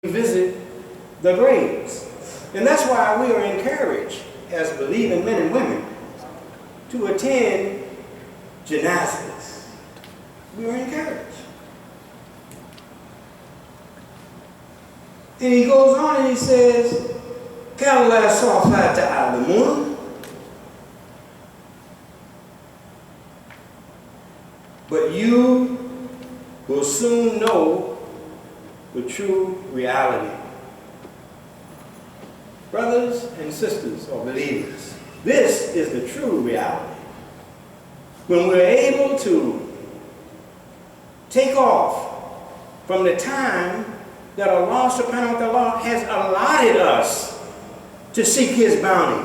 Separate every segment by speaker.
Speaker 1: visit the graves. And that's why we are encouraged as believing men and women to attend janazas. We are encouraged. And he goes on and he says, Kalla sawfa ta'lamun. But you will soon know the true reality. Brothers and sisters or believers, this is the true reality. When we're able to take off from the time that Allah subhanahu wa ta'ala has allotted us to seek His bounty.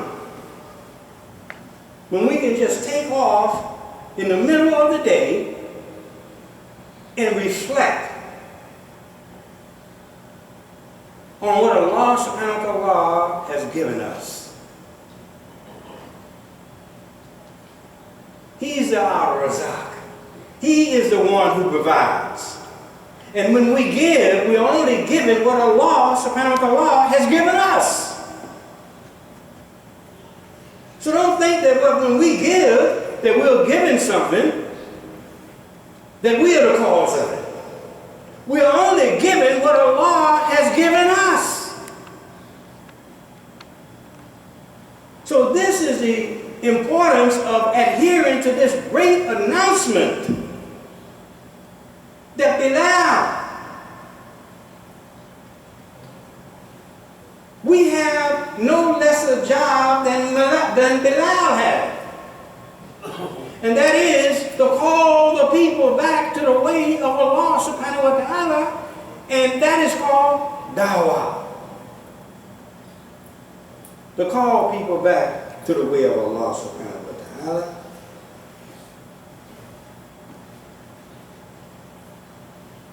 Speaker 1: When we can just take off in the middle of the day and reflect on what Allah subhanahu wa ta'ala has given us. He's the Al-Razak. He is the one who provides. And when we give, we're only giving what Allah subhanahu wa ta'ala has given us. So don't think that when we give, that we're giving something, that we are the cause of it. We're only giving what Allah has given us. So this is the importance of adhering to this great announcement that Bilal, we have no lesser job than Bilal had. And that is to call the people back to the way of Allah subhanahu wa ta'ala, and that is called dawah. To call people back to the way of Allah subhanahu wa ta'ala.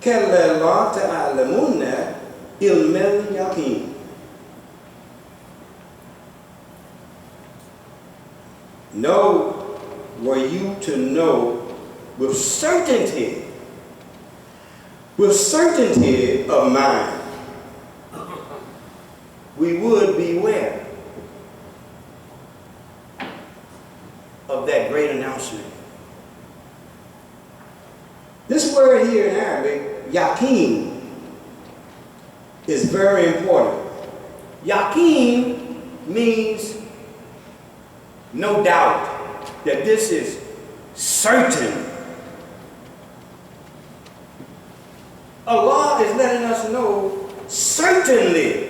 Speaker 1: Kalla la ta'lamunna ilmal yaqeen. No, were you to know with certainty of mind, we would beware of that great announcement. This word here in Arabic, yaqeen, is very important. Yaqeen means no doubt, that this is certain. Allah is letting us know certainly.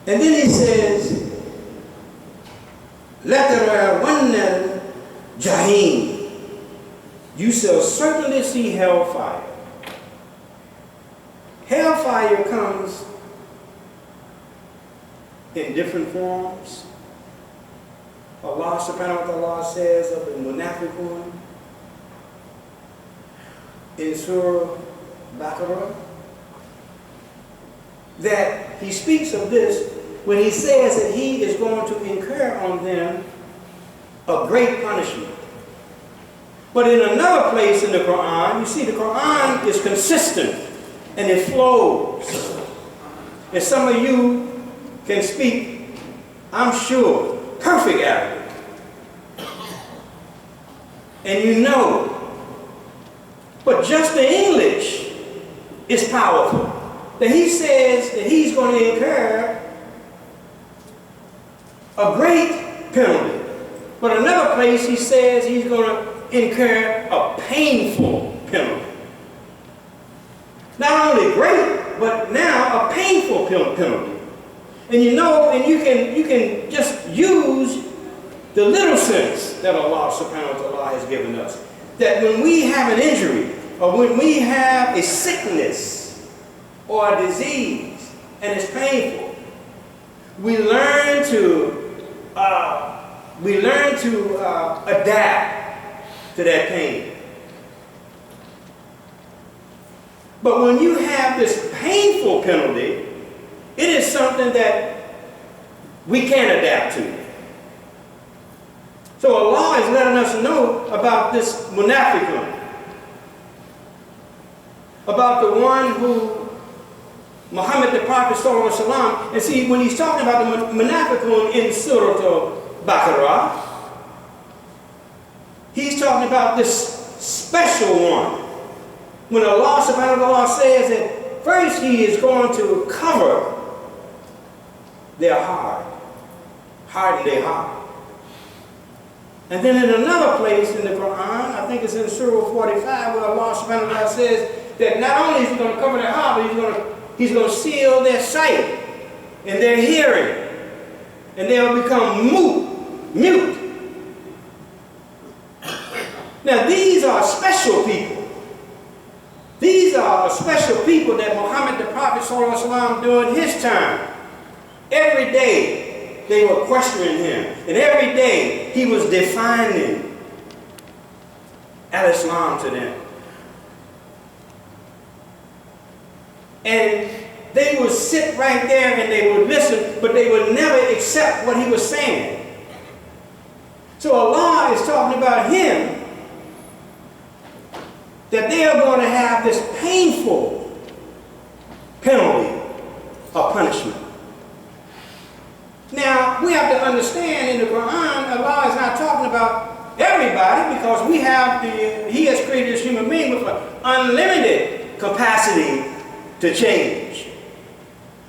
Speaker 1: And then He says, لَتَرَوَنَّ الْجَحِيمَ. You shall certainly see hellfire. Hellfire comes in different forms. Allah subhanahu wa ta'ala says of the munafiqun in Surah Baqarah that He speaks of this when He says that He is going to incur on them a great punishment. But in another place in the Quran, you see the Quran is consistent and it flows. And some of you can speak, I'm sure, perfect Arabic. And you know, but just the English is powerful. That He says that He's going to incur a great penalty. But another place He says He's going to incur a painful penalty. Not only great, but now a painful penalty. And you know, and you can just use the little sense that Allah subhanahu wa ta'ala has given us. That when we have an injury, or when we have a sickness, or a disease, and it's painful, we learn to adapt to that pain. But when you have this painful penalty, it is something that we can't adapt to. So Allah is letting us know about this munafiqun. about the one who Muhammad the Prophet sallallahu alaihi wasallam, and see, when he's talking about the Munafiqun in Surah Al-Baqarah, he's talking about this special one. When Allah subhanahu wa ta'ala says that first he is going to cover their heart, harden their heart. And then in another place in the Quran, I think it's in Surah 45, where Allah subhanahu wa ta'ala says that not only is he going to cover their heart, but he's going to seal their sight and their hearing, and they'll become mute. Now these are special people. These are special people that Muhammad the Prophet sallallahu alaihi wasallam during his time, every day they were questioning him, and every day he was defining Al-Islam to them. And they would sit right there and they would listen, but they would never accept what he was saying. So Allah is talking about him, that they are going to have this painful penalty or punishment. Now, we have to understand in the Quran, Allah is not talking about everybody, because He has created this human being with an unlimited capacity to change.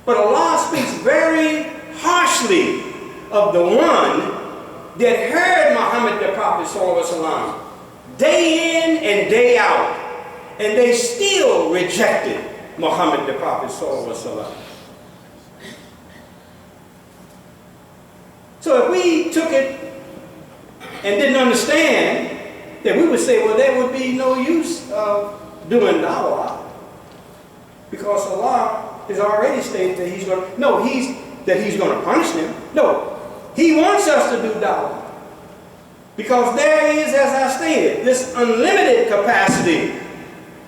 Speaker 1: But Allah speaks very harshly of the one that heard Muhammad the Prophet sallallahu alaihi wasallam day in and day out, and they still rejected Muhammad the Prophet sallallahu alaihi wasallam. So if we took it and didn't understand, then we would say, well, there would be no use of doing da'wah, because Allah has already stated that He's going to punish them. No, He wants us to do da'wah, because there is, as I stated, this unlimited capacity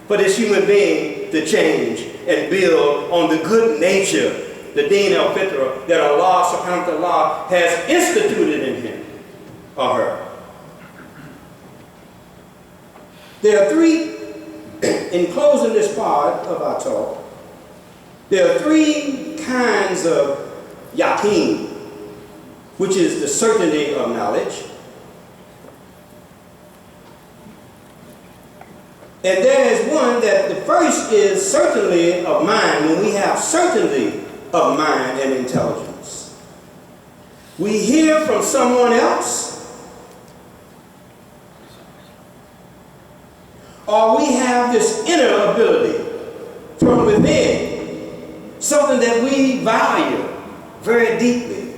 Speaker 1: for this human being to change and build on the good nature, the deen al-fitrah that Allah subhanahu wa ta'ala has instituted in him or her. There are three, in closing this part of our talk, there are three kinds of yaqeen, which is the certainty of knowledge. And there is one that the first is certainty of mind, when we have certainty of mind and intelligence. We hear from someone else, or we have this inner ability from within, something that we value very deeply.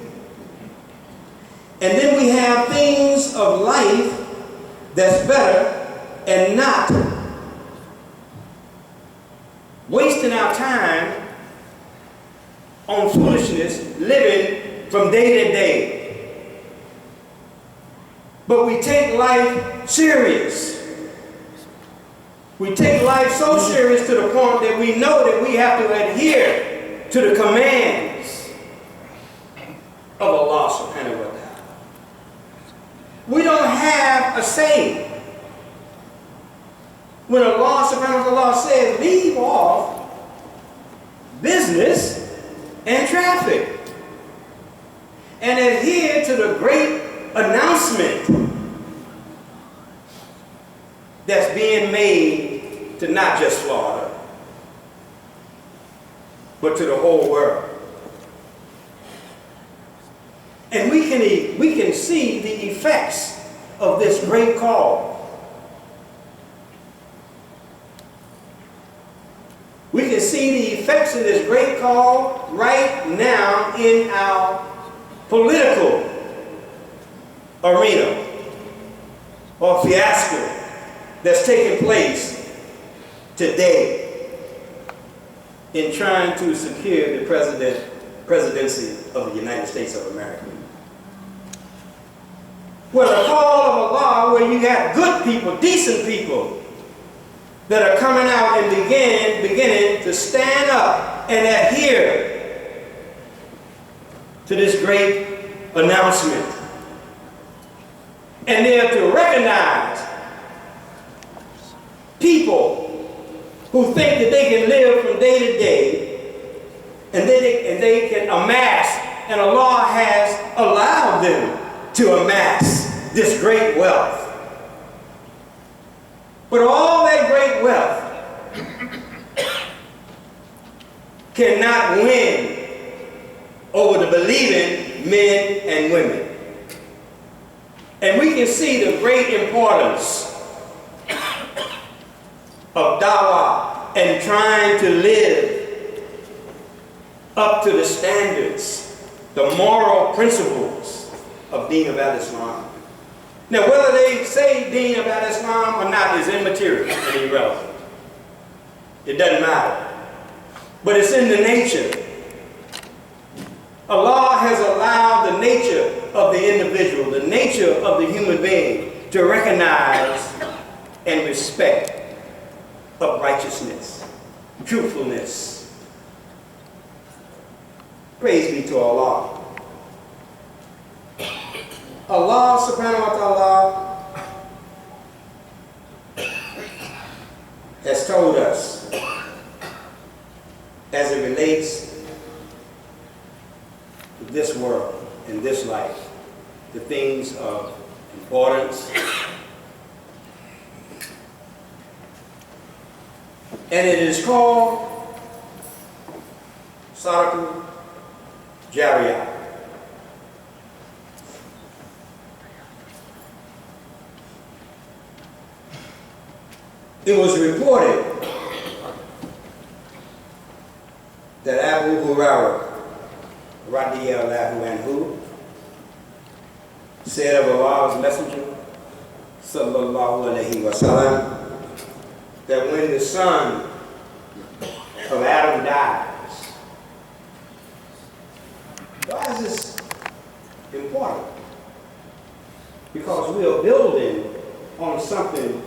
Speaker 1: And then we have things of life that's better, and not wasting our time on foolishness, living from day to day. But we take life serious. We take life so serious to the point that we know that we have to adhere to the commands of Allah subhanahu wa ta'ala. We don't have a say. When Allah subhanahu wa ta'ala says, leave off business and traffic and adhere to the great announcement that's being made to not just Florida, but to the whole world. And we can see the effects of this great call. We can see the effects of this great call right now in our political arena or fiasco that's taking place today in trying to secure the presidency of the United States of America. Well, the call of Allah, where you have good people, decent people, that are coming out and beginning to stand up and adhere to this great announcement. And they are to recognize people who think that they can live from day to day and they can amass, and Allah has allowed them to amass this great wealth. But all that great wealth cannot win over the believing men and women. And we can see the great importance of dawah and trying to live up to the standards, the moral principles of Deen of Al-Islam. Now, whether they say Deen of Al-Islam or not is immaterial and irrelevant. It doesn't matter. But it's in the nature. Allah has allowed the nature of the individual, the nature of the human being, to recognize and respect of righteousness, truthfulness. Praise be to Allah. Allah subhanahu wa ta'ala has told us, as it relates to this world and this life, the things of importance. And it is called Salatul Jariyah. It was reported that Abu Hurairah radiyallahu anhu said of Allah's Messenger sallallahu alayhi wa sallam that when the son of Adam dies, why is this important? Because we are building on something.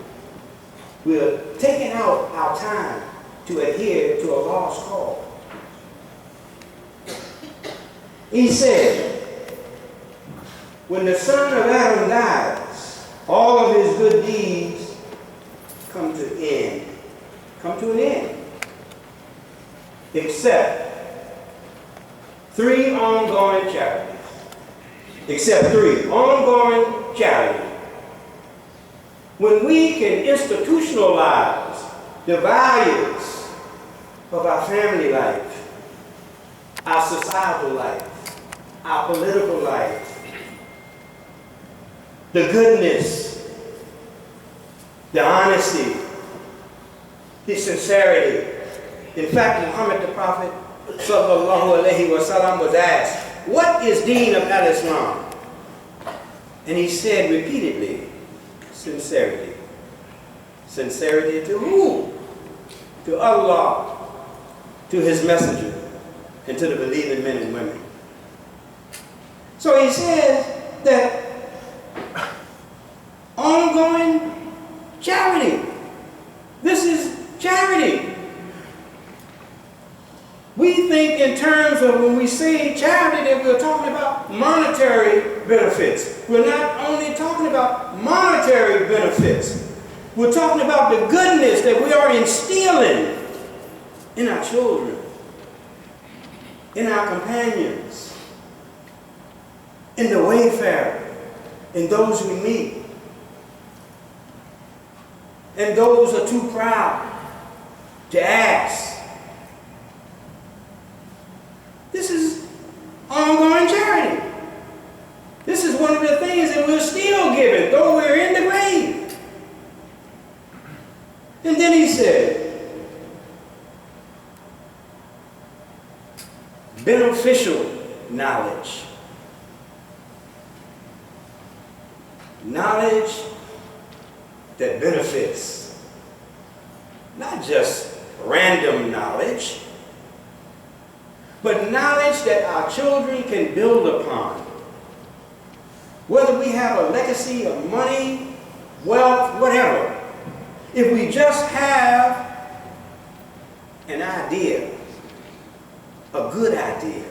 Speaker 1: We are taking out our time to adhere to Allah's call. He said, when the son of Adam dies, all of his good deeds come to an end, except three ongoing charities. Except three ongoing charities. When we can institutionalize the values of our family life, our societal life, our political life, the goodness, the honesty, the sincerity. In fact, Muhammad the Prophet sallallahu alaihi wasallam was asked, what is Deen of Al-Islam? And he said repeatedly, sincerity. Sincerity to whom? To Allah, to His Messenger, and to the believing men and women. So he says that ongoing charity. This is charity. We think in terms of when we say charity that we're talking about monetary benefits. We're not only talking about monetary benefits. We're talking about the goodness that we are instilling in our children, in our companions, in the wayfarer, in those we meet. And those are too proud to ask. This is ongoing charity. This is one of the things that we're still giving, though we're in the grave. And then he said, beneficial knowledge. Knowledge that benefits. Not just random knowledge, but knowledge that our children can build upon. Whether we have a legacy of money, wealth, whatever, if we just have an idea, a good idea,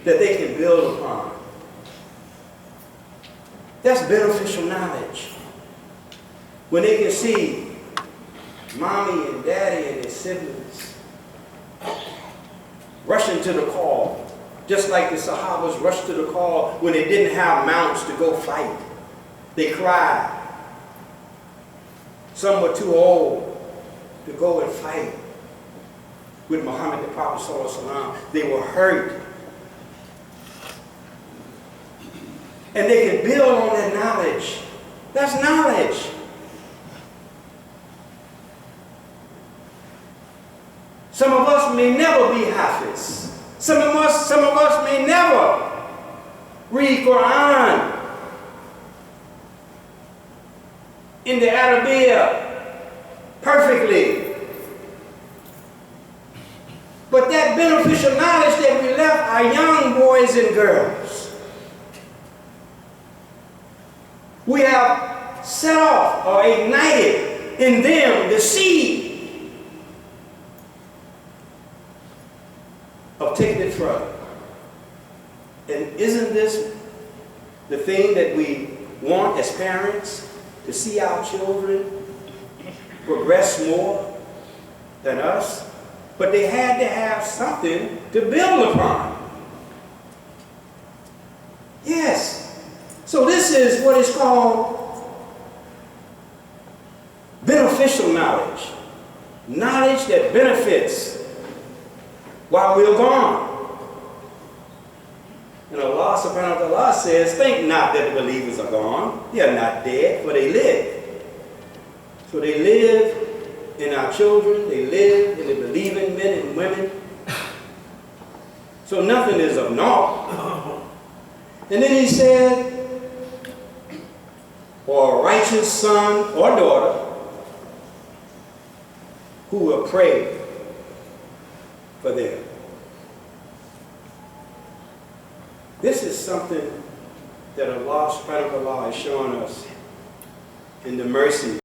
Speaker 1: that they can build upon, that's beneficial knowledge. When they can see mommy and daddy and their siblings rushing to the call, just like the Sahabas rushed to the call when they didn't have mounts to go fight. They cried. Some were too old to go and fight with Muhammad the Prophet ﷺ. They were hurt. And they can build on that knowledge. That's knowledge. Some of us may never be Hafiz. Some of us may never read Quran in the Arabiya perfectly. But that beneficial knowledge that we left our young boys and girls, we have set off or ignited in them the seed of taking it further. And isn't this the thing that we want as parents, to see our children progress more than us? But they had to have something to build upon. Yes. So this is what is called beneficial knowledge. Knowledge that benefits while we're gone. And Allah subhanahu wa ta'ala says, think not that the believers are gone. They are not dead, for they live. So they live in our children, they live in the believing men and women. So nothing is of naught. And then he said, or a righteous son or daughter who will pray for them. This is something that Allah subhanahu wa ta'ala has shown us in the mercy